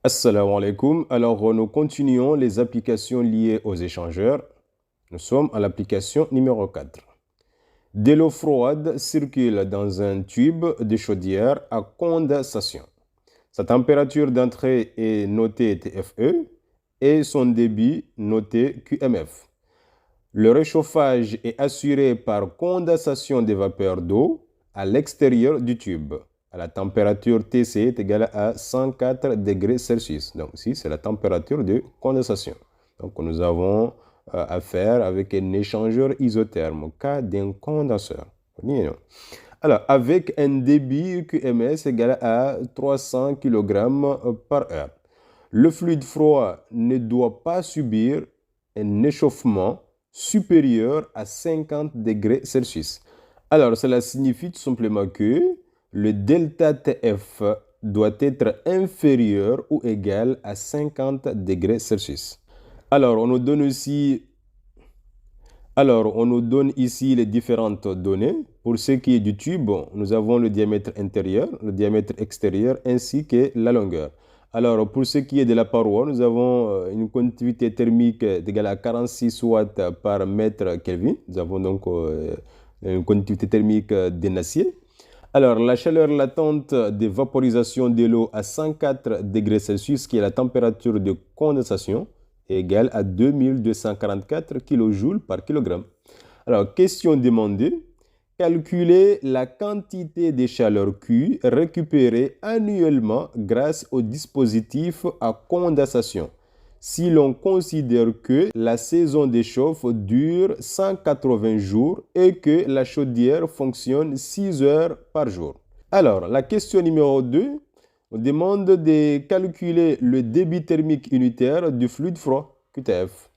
Assalamu alaikum. Alors, nous continuons les applications liées aux échangeurs. Nous sommes à l'application numéro 4. De l'eau froide circule dans un tube de chaudière à condensation. Sa température d'entrée est notée TFE et son débit noté QMF. Le réchauffage est assuré par condensation des vapeurs d'eau à l'extérieur du tube. À la température TC est égale à 104 degrés Celsius. Donc ici, c'est la température de condensation. Donc nous avons affaire avec un échangeur isotherme, cas d'un condenseur. Alors, avec un débit QMS égal à 300 kg par heure. Le fluide froid ne doit pas subir un échauffement supérieur à 50 degrés Celsius. Alors, cela signifie tout simplement que le delta TF doit être inférieur ou égal à 50 degrés Celsius. Alors, on nous donne ici les différentes données. Pour ce qui est du tube, nous avons le diamètre intérieur, le diamètre extérieur ainsi que la longueur. Alors, pour ce qui est de la paroi, nous avons une conductivité thermique égale à 46 watts par mètre Kelvin. Nous avons donc une conductivité thermique d'un acier. Alors, la chaleur latente de vaporisation de l'eau à 104 degrés Celsius, qui est la température de condensation, est égale à 2244 kJ par kilogramme. Alors, question demandée. Calculer la quantité de chaleur Q récupérée annuellement grâce au dispositif à condensation. Si l'on considère que la saison de chauffe dure 180 jours et que la chaudière fonctionne 6 heures par jour. Alors, la question numéro 2, on demande de calculer le débit thermique unitaire du fluide froid, QTF.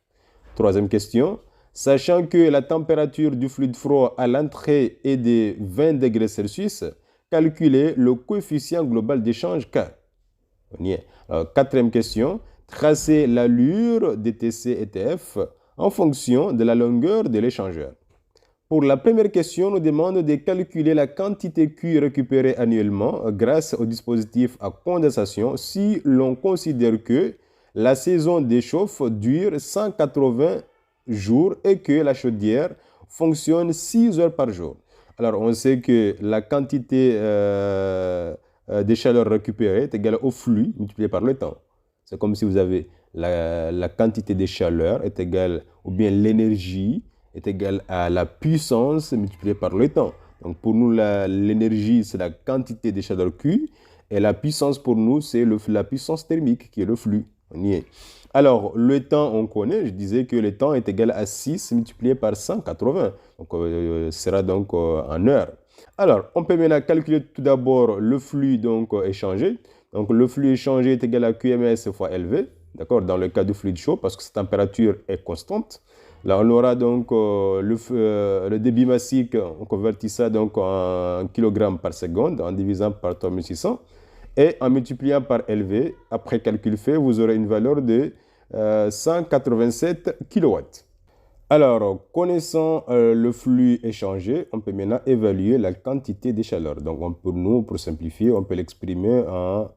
Troisième question, sachant que la température du fluide froid à l'entrée est de 20 degrés Celsius, calculer le coefficient global d'échange K. On y est. Alors, quatrième question, tracer l'allure de TC et TF en fonction de la longueur de l'échangeur. Pour la première question, on nous demande de calculer la quantité Q récupérée annuellement grâce au dispositif à condensation si l'on considère que la saison de chauffe dure 180 jours et que la chaudière fonctionne 6 heures par jour. Alors, on sait que la quantité de chaleur récupérée est égale au flux multiplié par le temps. C'est comme si vous avez la quantité de chaleur est égale, ou bien l'énergie est égale à la puissance multipliée par le temps. Donc pour nous, l'énergie, c'est la quantité de chaleur Q, et la puissance pour nous, c'est la puissance thermique, qui est le flux. On y est. Alors, le temps, on connaît, je disais que le temps est égal à 6 multiplié par 180. Donc, sera donc en heures. Alors, on peut maintenant calculer tout d'abord le flux donc, échangé. Donc, le flux échangé est égal à QMS fois LV, d'accord, dans le cas du fluide chaud, parce que sa température est constante. Là, on aura donc le débit massique, on convertit ça donc en kg par seconde, en divisant par 3600. Et en multipliant par LV, après calcul fait, vous aurez une valeur de 187 kW. Alors, connaissant le flux échangé, on peut maintenant évaluer la quantité de chaleur. Donc, pour simplifier, on peut l'exprimer en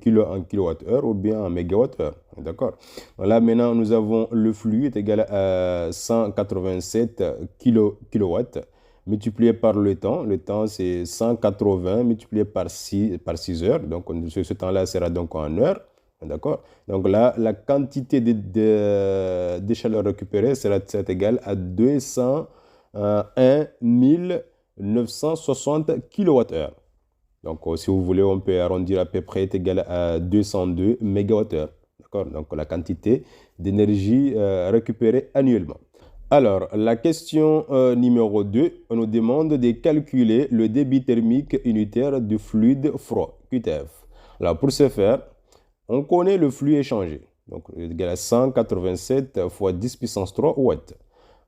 kilowattheure ou bien en mégawattheure. D'accord? Là, maintenant, nous avons le flux est égal à 187 kilowatts multiplié par le temps. Le temps, c'est 180 multiplié par 6 heures. Donc, ce temps-là sera donc en heure. D'accord? Donc là, la quantité de chaleur récupérée sera égale à 201 960 kWh. Donc, si vous voulez, on peut arrondir à peu près est égal à 202 MWh. D'accord? Donc, la quantité d'énergie récupérée annuellement. Alors, la question numéro 2, on nous demande de calculer le débit thermique unitaire du fluide froid, QTF. Alors, pour ce faire, on connaît le flux échangé, donc égal à 187 fois 10 puissance 3 watts.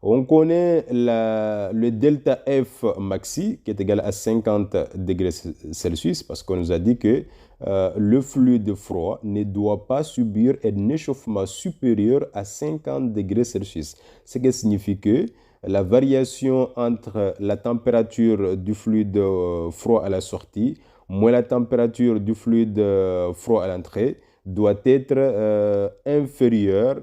On connaît le delta F maxi qui est égal à 50 degrés Celsius parce qu'on nous a dit que le fluide froid ne doit pas subir un échauffement supérieur à 50 degrés Celsius. Ce qui signifie que la variation entre la température du fluide froid à la sortie moins la température du fluide froid à l'entrée doit être inférieur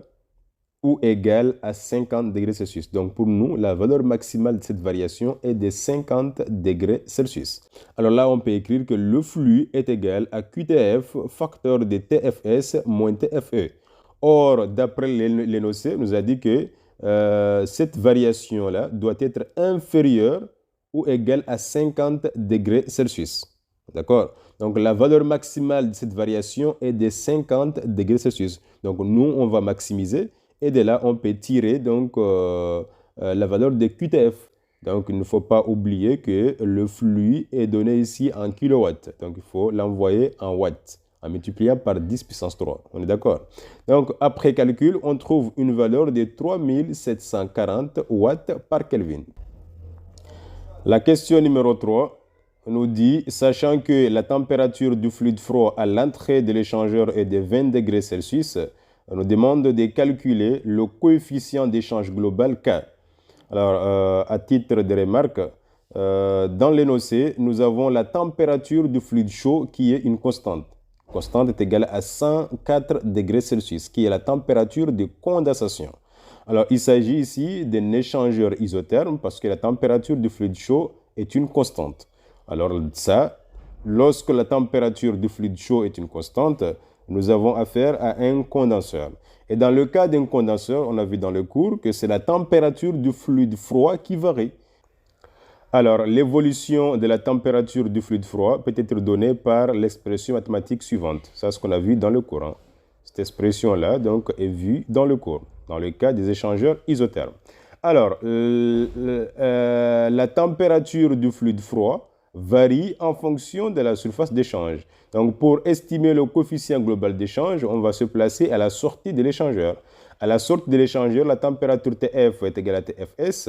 ou égal à 50 degrés Celsius. Donc pour nous, la valeur maximale de cette variation est de 50 degrés Celsius. Alors là, on peut écrire que le flux est égal à QTF facteur de TFS moins TFE. Or, d'après l'énoncé, nous a dit que cette variation-là doit être inférieure ou égale à 50 degrés Celsius. D'accord? Donc la valeur maximale de cette variation est de 50 degrés Celsius. Donc nous, on va maximiser. Et de là, on peut tirer donc la valeur de QTF. Donc, il ne faut pas oublier que le flux est donné ici en kilowatts. Donc, il faut l'envoyer en watts, en multipliant par 10 puissance 3. On est d'accord? Donc, après calcul, on trouve une valeur de 3740 watts par Kelvin. La question numéro 3 nous dit, sachant que la température du fluide froid à l'entrée de l'échangeur est de 20 degrés Celsius, on nous demande de calculer le coefficient d'échange global K. Alors, à titre de remarque, dans l'énoncé, nous avons la température du fluide chaud qui est une constante. Constante est égale à 104 degrés Celsius, qui est la température de condensation. Alors, il s'agit ici d'un échangeur isotherme parce que la température du fluide chaud est une constante. Alors, ça, lorsque la température du fluide chaud est une constante, nous avons affaire à un condenseur. Et dans le cas d'un condenseur, on a vu dans le cours que c'est la température du fluide froid qui varie. Alors, l'évolution de la température du fluide froid peut être donnée par l'expression mathématique suivante. Ça, c'est ce qu'on a vu dans le cours. Cette expression-là, donc, est vue dans le cours, dans le cas des échangeurs isothermes. Alors, la température du fluide froid varie en fonction de la surface d'échange. Donc, pour estimer le coefficient global d'échange, on va se placer à la sortie de l'échangeur. À la sortie de l'échangeur, la température TF est égale à TFS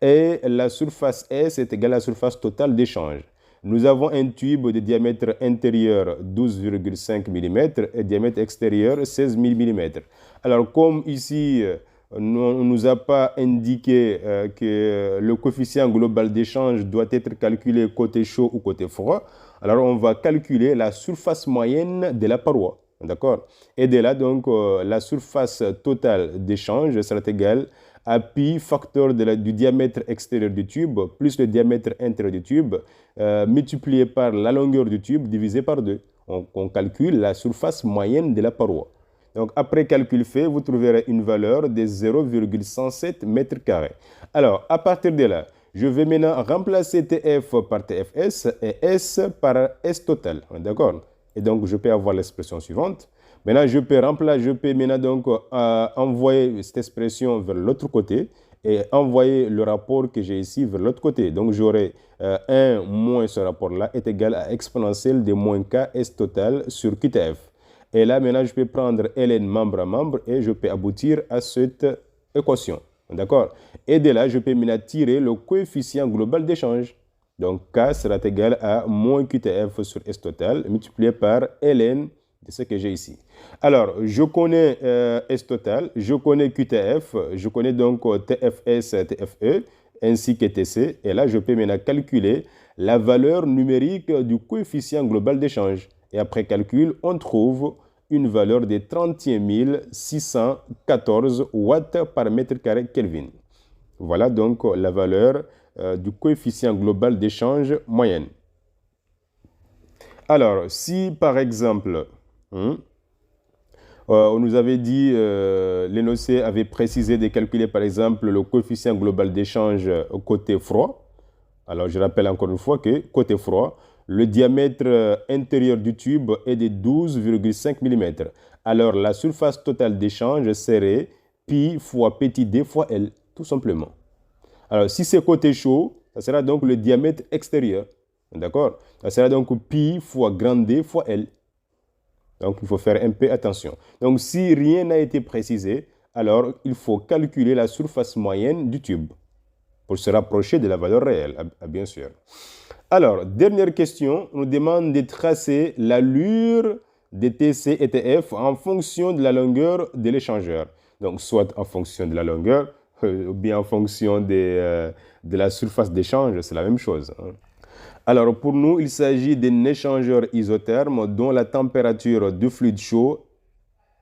et la surface S est égale à la surface totale d'échange. Nous avons un tube de diamètre intérieur 12,5 mm et diamètre extérieur 16 mm. Alors, comme ici, on ne nous a pas indiqué que le coefficient global d'échange doit être calculé côté chaud ou côté froid. Alors, on va calculer la surface moyenne de la paroi. D'accord? Et de là, donc, la surface totale d'échange sera égale à pi facteur du diamètre extérieur du tube plus le diamètre intérieur du tube multiplié par la longueur du tube divisé par 2. On calcule la surface moyenne de la paroi. Donc, après calcul fait, vous trouverez une valeur de 0,107 m². Alors, à partir de là, je vais maintenant remplacer TF par TFS et S par S total. D'accord? Et donc, je peux avoir l'expression suivante. Maintenant, je peux maintenant donc envoyer cette expression vers l'autre côté et envoyer le rapport que j'ai ici vers l'autre côté. Donc, j'aurai 1 moins ce rapport-là est égal à exponentielle de moins K S total sur QTF. Et là, maintenant, je peux prendre ln membre à membre et je peux aboutir à cette équation. D'accord? Et de là, je peux maintenant tirer le coefficient global d'échange. Donc, K sera égal à moins QTF sur S total multiplié par ln de ce que j'ai ici. Alors, je connais S total, je connais QTF, je connais donc TFS, TFE, ainsi que TC. Et là, je peux maintenant calculer la valeur numérique du coefficient global d'échange. Et après calcul, on trouve une valeur de 31 614 watts par mètre carré Kelvin. Voilà donc la valeur du coefficient global d'échange moyenne. Alors, si par exemple, on nous avait dit, l'énoncé avait précisé de calculer par exemple le coefficient global d'échange côté froid. Alors, je rappelle encore une fois que côté froid, le diamètre intérieur du tube est de 12,5 mm. Alors, la surface totale d'échange serait pi fois petit d fois L, tout simplement. Alors, si c'est côté chaud, ça sera donc le diamètre extérieur. D'accord? Ça sera donc pi fois grand D fois L. Donc, il faut faire un peu attention. Donc, si rien n'a été précisé, alors il faut calculer la surface moyenne du tube pour se rapprocher de la valeur réelle, bien sûr. Alors, dernière question, on nous demande de tracer l'allure de TC et TF en fonction de la longueur de l'échangeur. Donc, soit en fonction de la longueur, ou bien en fonction de la surface d'échange, c'est la même chose. Alors, pour nous, il s'agit d'un échangeur isotherme dont la température du fluide chaud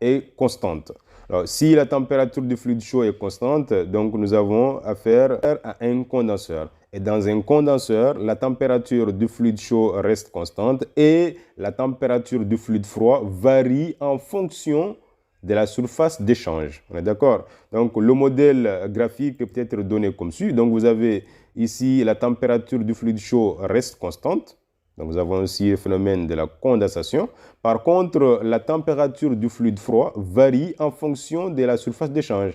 est constante. Alors, si la température du fluide chaud est constante, donc nous avons affaire à un condenseur. Et dans un condenseur, la température du fluide chaud reste constante et la température du fluide froid varie en fonction de la surface d'échange. On est d'accord? Donc, le modèle graphique peut être donné comme suit. Donc, vous avez ici la température du fluide chaud reste constante. Donc, nous avons aussi le phénomène de la condensation. Par contre, la température du fluide froid varie en fonction de la surface d'échange.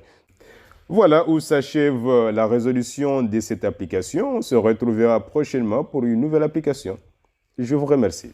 Voilà où s'achève la résolution de cette application. On se retrouvera prochainement pour une nouvelle application. Je vous remercie.